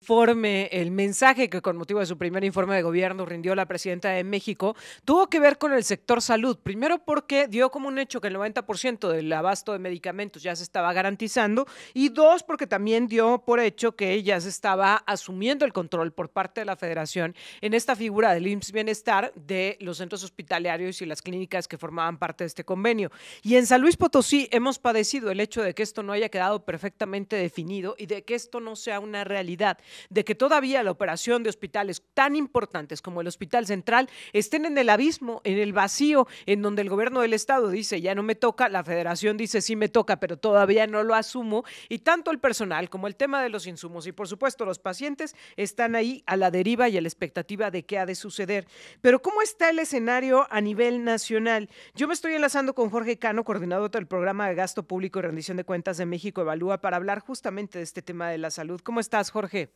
informe, el mensaje que con motivo de su primer informe de gobierno rindió la presidenta de México, tuvo que ver con el sector salud. Primero porque dio como un hecho que el 90% del abasto de medicamentos ya se estaba garantizando, y dos, porque también dio por hecho que ya se estaba asumiendo el control por parte de la Federación en esta figura del IMSS Bienestar de los centros hospitalarios y las clínicas que formaban parte de este convenio. Y en San Luis Potosí hemos padecido el hecho de que esto no haya quedado perfectamente definido y de que esto no sea una realidad, de que todavía la operación de hospitales tan importantes como el Hospital Central estén en el abismo, en el vacío, en donde el gobierno del estado dice ya no me toca, la federación dice sí me toca, pero todavía no lo asumo, y tanto el personal como el tema de los insumos y por supuesto los pacientes están ahí a la deriva y a la expectativa de qué ha de suceder. Pero ¿cómo está el escenario a nivel nacional? Yo me estoy enlazando con Jorge Cano, coordinador del programa de gasto público y rendición de cuentas de México Evalúa, para hablar justamente de este tema de la salud. ¿Cómo estás, Jorge?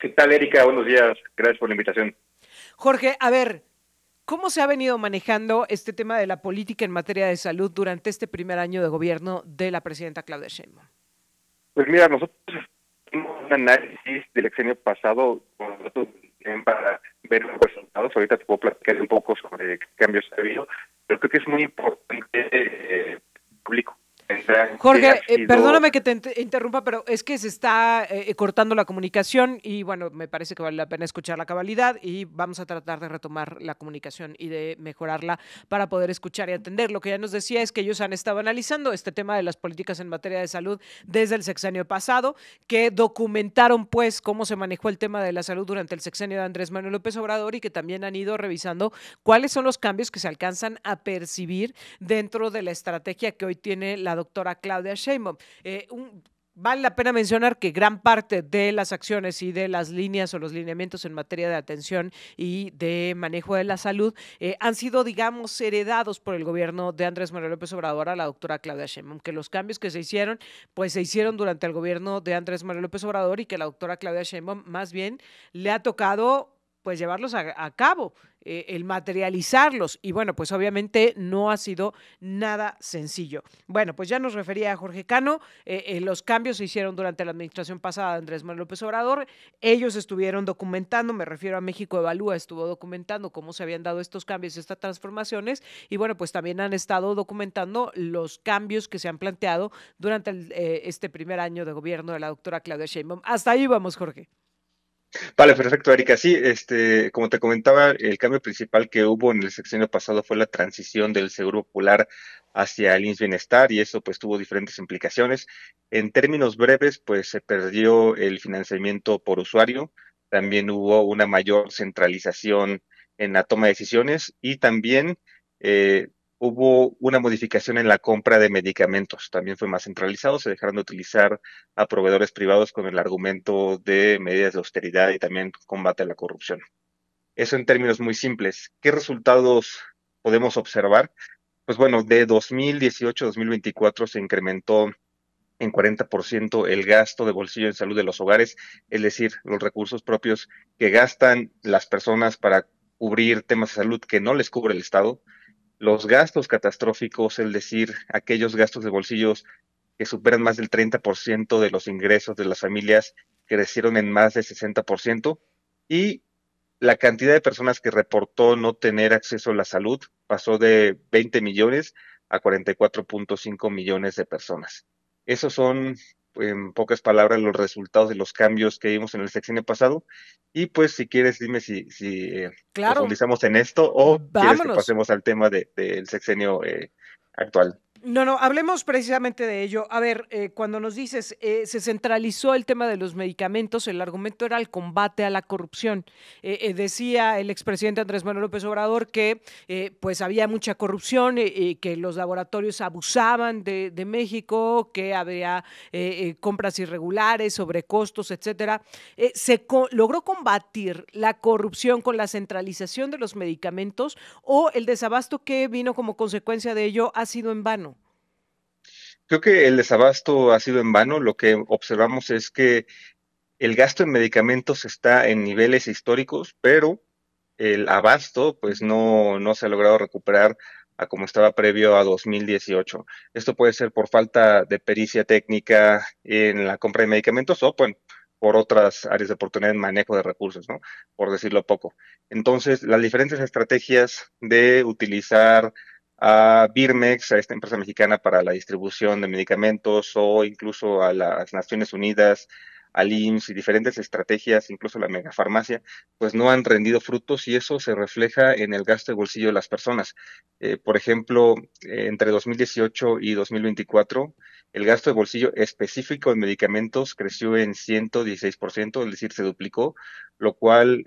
¿Qué tal, Erika? Buenos días. Gracias por la invitación. Jorge, a ver, ¿cómo se ha venido manejando este tema de la política en materia de salud durante este primer año de gobierno de la presidenta Claudia Sheinbaum? Pues mira, nosotros hicimos un análisis del exenio pasado con datos para ver los resultados. Ahorita te puedo platicar un poco sobre qué cambios ha habido, pero creo que es muy importante público. Jorge, perdóname que te interrumpa, pero es que se está cortando la comunicación y bueno, me parece que vale la pena escuchar la cabalidad y vamos a tratar de retomar la comunicación y de mejorarla para poder escuchar y atender. Lo que ya nos decía es que ellos han estado analizando este tema de las políticas en materia de salud desde el sexenio pasado, que documentaron pues cómo se manejó el tema de la salud durante el sexenio de Andrés Manuel López Obrador y que también han ido revisando cuáles son los cambios que se alcanzan a percibir dentro de la estrategia que hoy tiene la doctora Claudia Sheinbaum. Vale la pena mencionar que gran parte de las acciones y de las líneas o los lineamientos en materia de atención y de manejo de la salud han sido, digamos, heredados por el gobierno de Andrés Manuel López Obrador a la doctora Claudia Sheinbaum, que los cambios que se hicieron, pues se hicieron durante el gobierno de Andrés Manuel López Obrador y que la doctora Claudia Sheinbaum más bien le ha tocado pues llevarlos a cabo, el materializarlos. Y bueno, pues obviamente no ha sido nada sencillo. Bueno, pues ya nos refería a Jorge Cano, los cambios se hicieron durante la administración pasada de Andrés Manuel López Obrador, ellos estuvieron documentando, me refiero a México Evalúa, estuvo documentando cómo se habían dado estos cambios, estas transformaciones, y bueno, pues también han estado documentando los cambios que se han planteado durante este primer año de gobierno de la doctora Claudia Sheinbaum. Hasta ahí vamos, Jorge. Vale, perfecto, Erika. Sí, como te comentaba, el cambio principal que hubo en el sexenio pasado fue la transición del Seguro Popular hacia el IMSS Bienestar y eso pues tuvo diferentes implicaciones. En términos breves, pues se perdió el financiamiento por usuario, también hubo una mayor centralización en la toma de decisiones y también eh, hubo una modificación en la compra de medicamentos. También fue más centralizado, se dejaron de utilizar a proveedores privados con el argumento de medidas de austeridad y también combate a la corrupción. Eso en términos muy simples. ¿Qué resultados podemos observar? Pues bueno, de 2018 a 2024 se incrementó en 40% el gasto de bolsillo en salud de los hogares, es decir, los recursos propios que gastan las personas para cubrir temas de salud que no les cubre el Estado. Los gastos catastróficos, es decir, aquellos gastos de bolsillos que superan más del 30% de los ingresos de las familias, crecieron en más de 60%, y la cantidad de personas que reportó no tener acceso a la salud pasó de 20 millones a 44.5 millones de personas. Esos son, en pocas palabras, los resultados de los cambios que vimos en el sexenio pasado. Y pues, si quieres, dime si Claro, profundizamos en esto o quieres que vámonos. pasemos al tema del sexenio actual. No, no, hablemos precisamente de ello. A ver, cuando nos dices, se centralizó el tema de los medicamentos, el argumento era el combate a la corrupción. Decía el expresidente Andrés Manuel López Obrador que pues había mucha corrupción, que los laboratorios abusaban de México, que había compras irregulares, sobrecostos, etcétera. ¿Logró combatir la corrupción con la centralización de los medicamentos o el desabasto que vino como consecuencia de ello ha sido en vano? Creo que el desabasto ha sido en vano. Lo que observamos es que el gasto en medicamentos está en niveles históricos, pero el abasto pues no se ha logrado recuperar a como estaba previo a 2018. Esto puede ser por falta de pericia técnica en la compra de medicamentos o, bueno, por otras áreas de oportunidad en manejo de recursos, ¿no? Por decirlo poco. Entonces, las diferentes estrategias de utilizar a Birmex, a esta empresa mexicana para la distribución de medicamentos, o incluso a las Naciones Unidas, al IMSS y diferentes estrategias, incluso la megafarmacia, pues no han rendido frutos y eso se refleja en el gasto de bolsillo de las personas. Por ejemplo, entre 2018 y 2024, el gasto de bolsillo específico en medicamentos creció en 116%, es decir, se duplicó, lo cual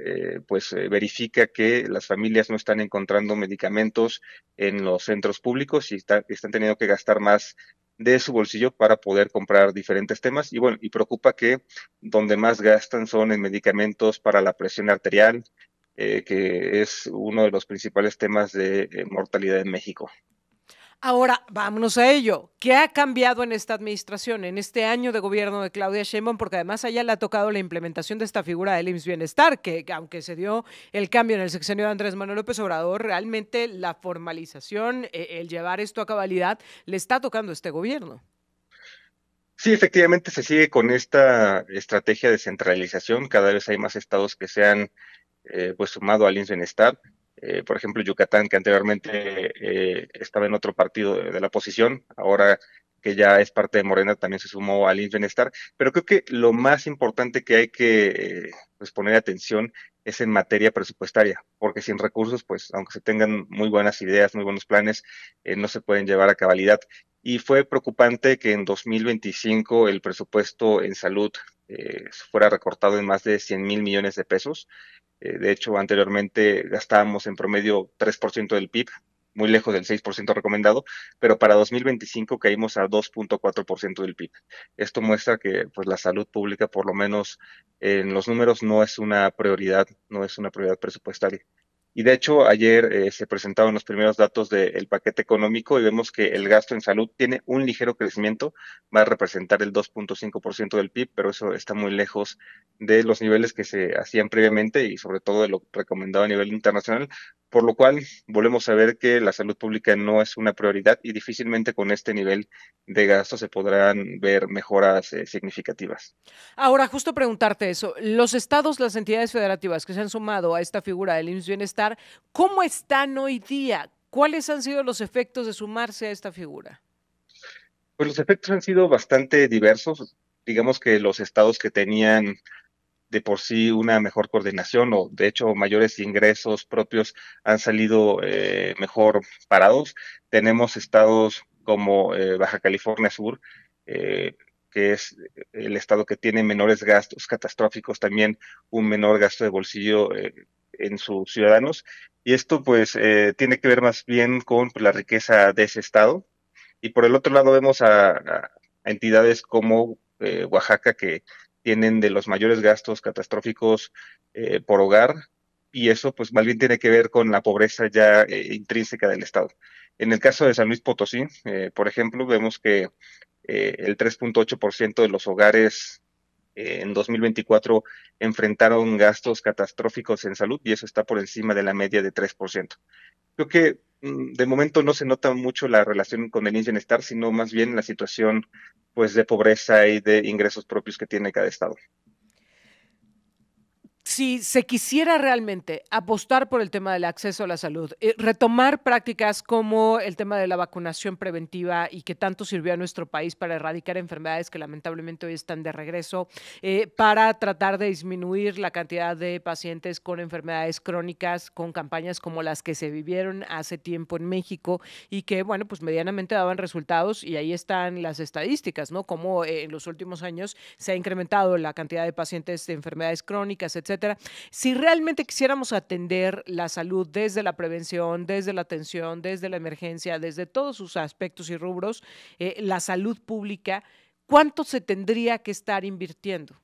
pues verifica que las familias no están encontrando medicamentos en los centros públicos y están teniendo que gastar más de su bolsillo para poder comprar diferentes temas. Y bueno, y preocupa que donde más gastan son en medicamentos para la presión arterial, que es uno de los principales temas de mortalidad en México. Ahora, vámonos a ello. ¿Qué ha cambiado en esta administración, en este año de gobierno de Claudia Sheinbaum? Porque además a ella le ha tocado la implementación de esta figura del IMSS Bienestar, que aunque se dio el cambio en el sexenio de Andrés Manuel López Obrador, realmente la formalización, el llevar esto a cabalidad, le está tocando a este gobierno. Sí, efectivamente se sigue con esta estrategia de centralización. Cada vez hay más estados que se han pues sumado al IMSS Bienestar. Por ejemplo, Yucatán, que anteriormente estaba en otro partido de la oposición, ahora que ya es parte de Morena, también se sumó al IMSS Bienestar. Pero creo que lo más importante que hay que pues poner atención es en materia presupuestaria, porque sin recursos, pues aunque se tengan muy buenas ideas, muy buenos planes, no se pueden llevar a cabalidad. Y fue preocupante que en 2025 el presupuesto en salud fuera recortado en más de 100,000 millones de pesos. De hecho, anteriormente gastábamos en promedio 3% del PIB, muy lejos del 6% recomendado, pero para 2025 caímos a 2,4% del PIB. Esto muestra que pues, la salud pública, por lo menos en los números, no es una prioridad, no es una prioridad presupuestaria. Y de hecho, ayer se presentaron los primeros datos del paquete económico y vemos que el gasto en salud tiene un ligero crecimiento, va a representar el 2,5% del PIB, pero eso está muy lejos de los niveles que se hacían previamente y sobre todo de lo recomendado a nivel internacional, por lo cual volvemos a ver que la salud pública no es una prioridad y difícilmente con este nivel de gasto se podrán ver mejoras significativas. Ahora, justo preguntarte eso, los estados, las entidades federativas que se han sumado a esta figura del IMSS Bienestar, ¿cómo están hoy día? ¿Cuáles han sido los efectos de sumarse a esta figura? Pues los efectos han sido bastante diversos. Digamos que los estados que tenían de por sí una mejor coordinación o de hecho mayores ingresos propios han salido mejor parados. Tenemos estados como Baja California Sur, eh, que es el estado que tiene menores gastos catastróficos, también un menor gasto de bolsillo en sus ciudadanos. Y esto pues tiene que ver más bien con pues, la riqueza de ese estado. Y por el otro lado vemos a entidades como Oaxaca que tienen de los mayores gastos catastróficos por hogar y eso pues más bien tiene que ver con la pobreza ya intrínseca del Estado. En el caso de San Luis Potosí, por ejemplo, vemos que el 3,8% de los hogares en 2024 enfrentaron gastos catastróficos en salud y eso está por encima de la media de 3%. Creo que de momento no se nota mucho la relación con el bienestar, sino más bien la situación pues de pobreza y de ingresos propios que tiene cada estado. Si se quisiera realmente apostar por el tema del acceso a la salud, retomar prácticas como el tema de la vacunación preventiva y que tanto sirvió a nuestro país para erradicar enfermedades que lamentablemente hoy están de regreso, para tratar de disminuir la cantidad de pacientes con enfermedades crónicas, con campañas como las que se vivieron hace tiempo en México y que, bueno, pues medianamente daban resultados y ahí están las estadísticas, ¿no? Como en los últimos años se ha incrementado la cantidad de pacientes de enfermedades crónicas, etcétera. Si realmente quisiéramos atender la salud desde la prevención, desde la atención, desde la emergencia, desde todos sus aspectos y rubros, la salud pública, ¿cuánto se tendría que estar invirtiendo?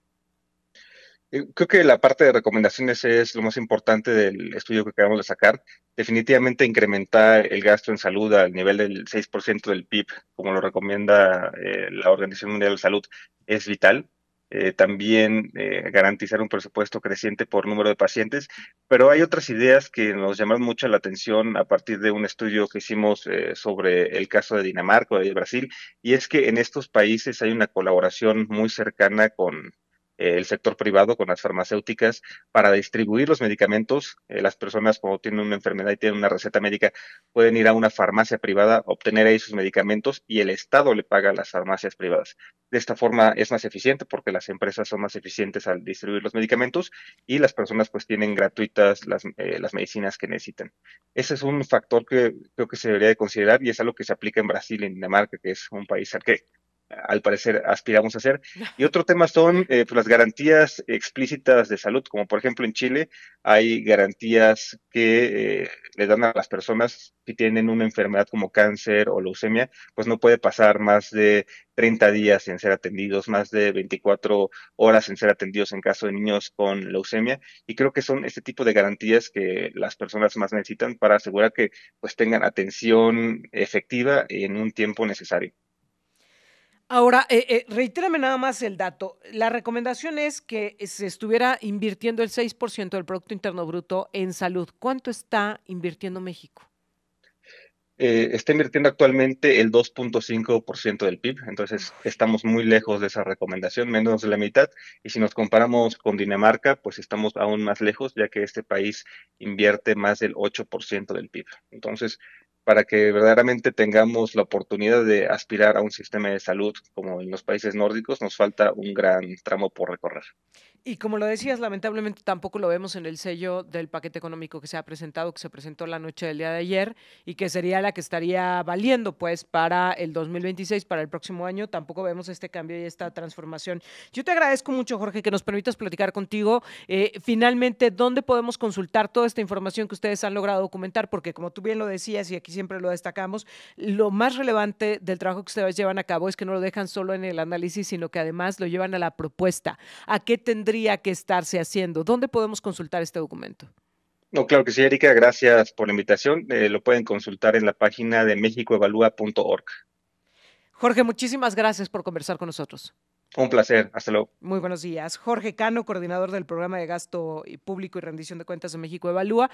Creo que la parte de recomendaciones es lo más importante del estudio que acabamos de sacar. Definitivamente incrementar el gasto en salud al nivel del 6% del PIB, como lo recomienda la Organización Mundial de la Salud, es vital. También garantizar un presupuesto creciente por número de pacientes, pero hay otras ideas que nos llaman mucho la atención a partir de un estudio que hicimos sobre el caso de Dinamarca y de Brasil, y es que en estos países hay una colaboración muy cercana el sector privado con las farmacéuticas para distribuir los medicamentos. Las personas cuando tienen una enfermedad y tienen una receta médica pueden ir a una farmacia privada, obtener ahí sus medicamentos y el Estado le paga a las farmacias privadas. De esta forma es más eficiente porque las empresas son más eficientes al distribuir los medicamentos y las personas pues tienen gratuitas las medicinas que necesitan. Ese es un factor que creo que se debería de considerar y es algo que se aplica en Brasil, en Dinamarca, que es un país al que al parecer aspiramos a hacer. Y otro tema son pues, las garantías explícitas de salud, como por ejemplo en Chile hay garantías que le dan a las personas si tienen una enfermedad como cáncer o leucemia, pues no puede pasar más de 30 días en ser atendidos, más de 24 horas en ser atendidos en caso de niños con leucemia. Y creo que son este tipo de garantías que las personas más necesitan para asegurar que pues tengan atención efectiva en un tiempo necesario. Ahora, reitérame nada más el dato. La recomendación es que se estuviera invirtiendo el 6% del Producto Interno Bruto en salud. ¿Cuánto está invirtiendo México? Está invirtiendo actualmente el 2.5% del PIB, entonces estamos muy lejos de esa recomendación, menos de la mitad, y si nos comparamos con Dinamarca, pues estamos aún más lejos, ya que este país invierte más del 8% del PIB. Entonces, para que verdaderamente tengamos la oportunidad de aspirar a un sistema de salud como en los países nórdicos, nos falta un gran tramo por recorrer. Y como lo decías, lamentablemente tampoco lo vemos en el sello del paquete económico que se ha presentado, que se presentó la noche del día de ayer y que sería la que estaría valiendo pues para el 2026, para el próximo año. Tampoco vemos este cambio y esta transformación. Yo te agradezco mucho, Jorge, que nos permitas platicar contigo. Finalmente, ¿dónde podemos consultar toda esta información que ustedes han logrado documentar? Porque como tú bien lo decías y aquí siempre lo destacamos, lo más relevante del trabajo que ustedes llevan a cabo es que no lo dejan solo en el análisis, sino que además lo llevan a la propuesta. ¿A qué tendría que estarse haciendo? ¿Dónde podemos consultar este documento? No, claro que sí, Erika, gracias por la invitación. Lo pueden consultar en la página de mexicoevalúa.org. Jorge, muchísimas gracias por conversar con nosotros. Un placer, hasta luego. Muy buenos días. Jorge Cano, coordinador del programa de gasto público y rendición de cuentas de México Evalúa.